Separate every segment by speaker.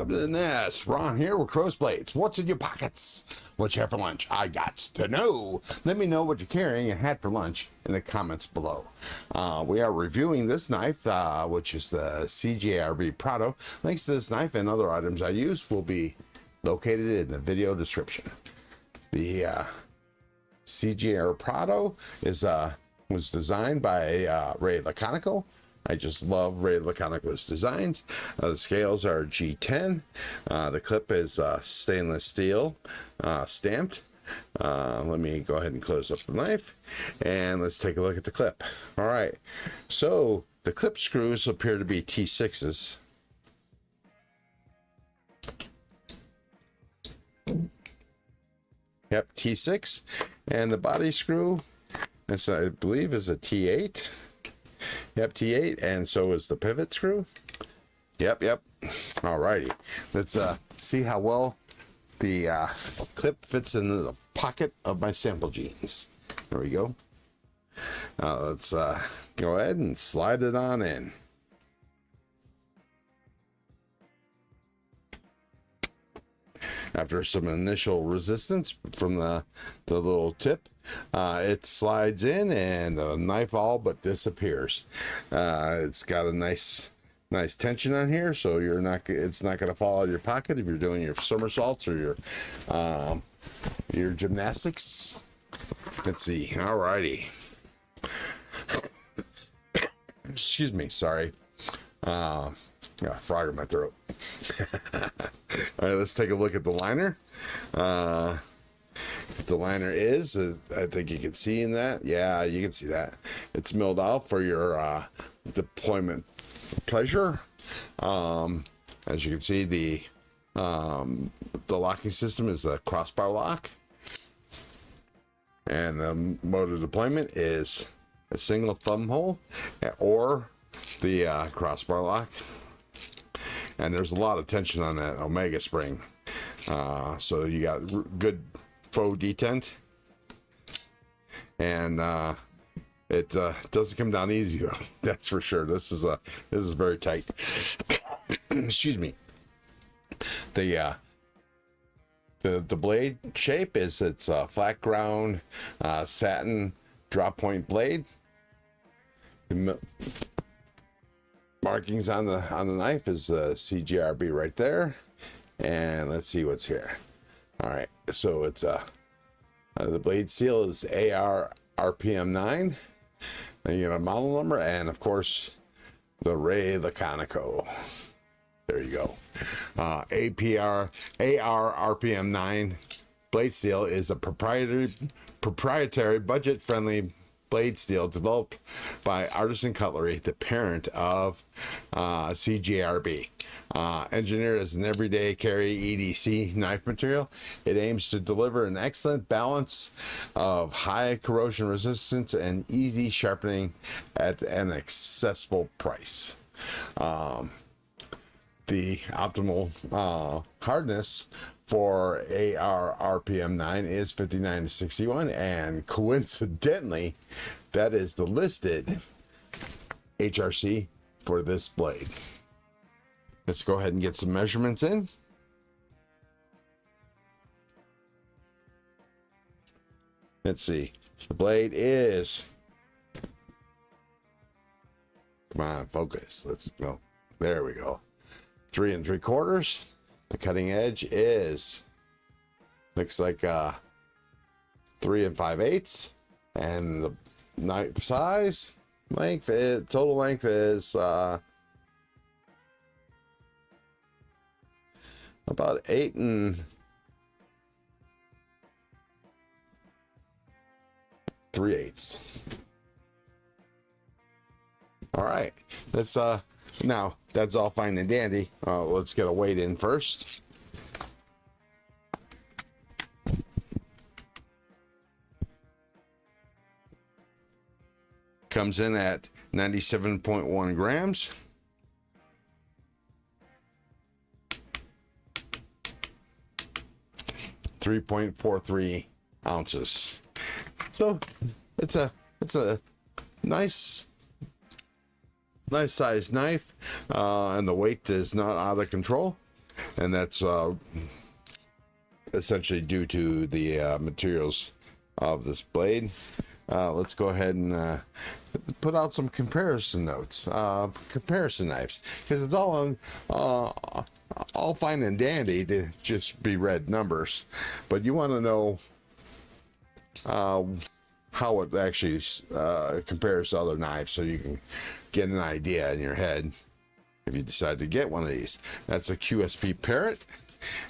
Speaker 1: welcome to the nest. Ron here with Crow's Blades. What's in your pockets? What you have for lunch? I got to know. Let me know what you're carrying and had for lunch in the comments below. We are reviewing this knife, which is the CJRB Prado. Links to this knife and other items I use will be located in the video description. The CJRB Prado was designed by Ray Laconico. I just love Ray Laconico's designs. The scales are G10. The clip is stainless steel stamped. Let me go ahead and close up the knife and let's take a look at the clip. All right, so the clip screws appear to be T6s. Yep, T6. And the body screw, this I believe is a T8. Yep, T8, and so is the pivot screw. Yep. Alrighty, let's see how well the clip fits into the pocket of my sample jeans. There we go. Let's go ahead and slide it on in. After some initial resistance from the little tip, it slides in and the knife all but disappears. It's got a nice tension on here, so it's not going to fall out of your pocket if you're doing your somersaults or your gymnastics. Let's see. Alrighty. Excuse me. Sorry. Got a frog in my throat. All right, let's take a look at the liner. The liner is, I think you can see in that. Yeah, you can see that. It's milled out for your deployment pleasure. As you can see, the locking system is a crossbar lock. And the mode of deployment is a single thumb hole or the crossbar lock. And there's a lot of tension on that Omega spring, so you got good faux detent, and it doesn't come down easy though. That's for sure. This is very tight. Excuse me. The blade shape is it's a flat ground satin drop point blade. The markings on the knife is CJRB right there, and let's see what's here. All right, so it's the blade seal is AR RPM 9. Then you get a model number and of course the Ray Laconico. There you go. AR RPM 9 blade steel is a proprietary budget friendly blade steel developed by Artisan Cutlery, the parent of CJRB. Engineered as an everyday carry EDC knife material, it aims to deliver an excellent balance of high corrosion resistance and easy sharpening at an accessible price. The optimal hardness for AR RPM 9 is 59 to 61, and coincidentally, that is the listed HRC for this blade. Let's go ahead and get some measurements in. Let's see. The blade is, come on, focus. Let's go. There we go. 3 3/4. The cutting edge is, looks like 3 5/8, and the knife size length is, total length is about 8 3/8. All right, let's now that's all fine and dandy. Let's get a weight in first. Comes in at 97.1 grams. .43 ounces. So it's a nice sized knife, and the weight is not out of control. and that's essentially due to the materials of this blade. Let's go ahead and put out some comparison notes, comparison knives, because it's all fine and dandy to just be red numbers, but you want to know how it actually compares to other knives, so you can get an idea in your head if you decide to get one of these. That's a QSP Parrot,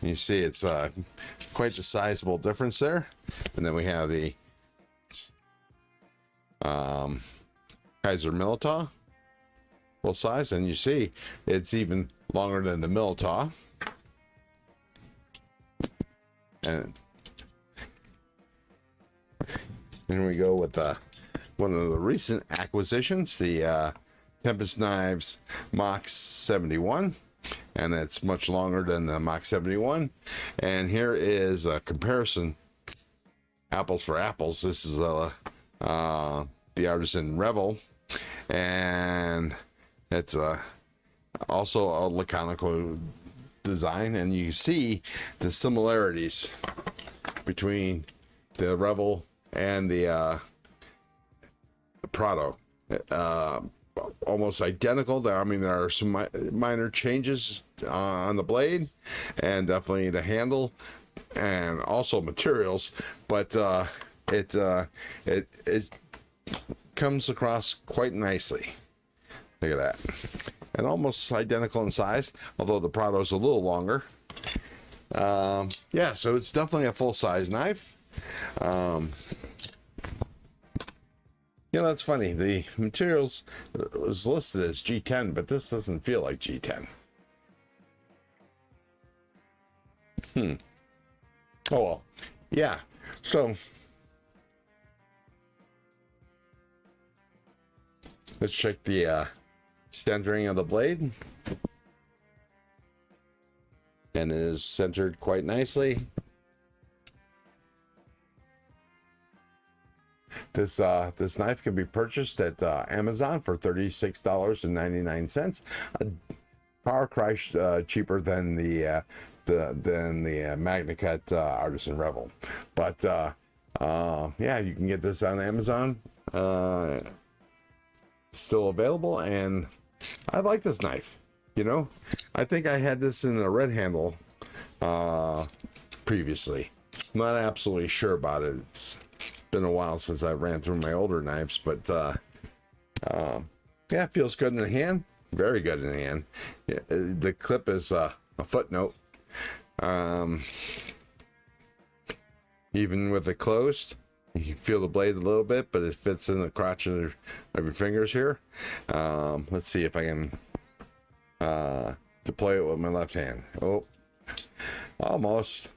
Speaker 1: and you see it's quite a sizable difference there. And then we have the Kaiser Militaw full size, and you see it's even longer than the Militaw. And then we go with one of the recent acquisitions, the Tempest Knives Mach 71, and it's much longer than the Mach 71. And here is a comparison, apples for apples. This is the Artisan Revel, and it's also a laconical design, and you see the similarities between the Revel and the Prado. Almost identical. I mean, there are some minor changes on the blade, and definitely the handle, and also materials, but it comes across quite nicely. Look at that. And almost identical in size, although the Prado's a little longer. Yeah, so it's definitely a full-size knife. You know, that's funny. The materials was listed as G10, but this doesn't feel like G10. Oh well. Yeah. So let's check the centering of the blade. And it is centered quite nicely. This knife can be purchased at Amazon for $36.99. Far cry cheaper than the MagnaCut Artisan Revel, but yeah, you can get this on Amazon. Still available, and I like this knife. You know, I think I had this in a red handle previously. Not absolutely sure about it. It's been a while since I ran through my older knives, but yeah, it feels good in the hand. Very good in the hand. Yeah, the clip is a footnote. Even with it closed, you can feel the blade a little bit, but it fits in the crotch of your fingers here. Let's see if I can deploy it with my left hand. Oh, almost.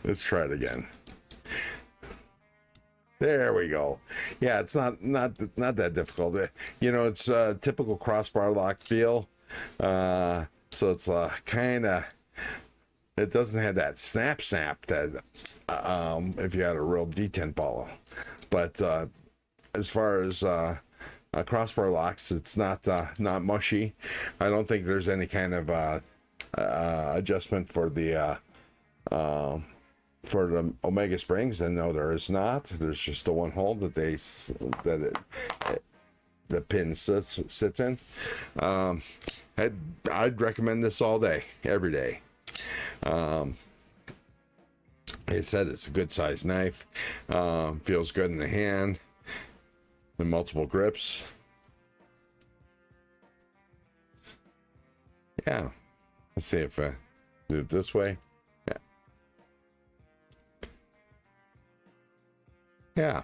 Speaker 1: Let's try it again. There we go. Yeah, it's not that difficult. You know, it's a typical crossbar lock feel. So it's kind of, it doesn't have that snap that if you had a real D10 ball. But as far as crossbar locks, it's not mushy. I don't think there's any kind of adjustment for the Omega springs, and no, there is not. There's just the one hole that the pin sits in. I'd recommend this all day, every day. Like I said, it's a good sized knife. Feels good in the hand. The multiple grips. Yeah. Let's see if I do it this way. Yeah.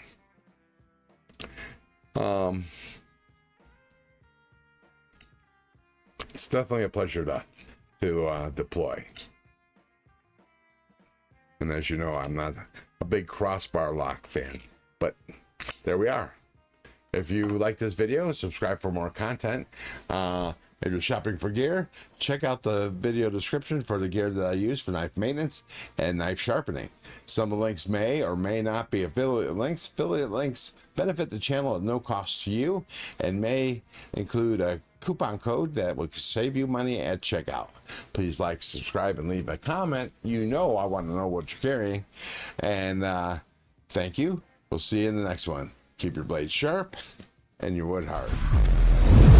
Speaker 1: It's definitely a pleasure to deploy. And as you know, I'm not a big crossbar lock fan, but there we are. If you like this video, subscribe for more content. If you're shopping for gear, check out the video description for the gear that I use for knife maintenance and knife sharpening. Some of the links may or may not be affiliate links. Affiliate links benefit the channel at no cost to you and may include a coupon code that will save you money at checkout. Please like, subscribe, and leave a comment. You know I want to know what you're carrying. And thank you. We'll see you in the next one. Keep your blades sharp and your wood hard.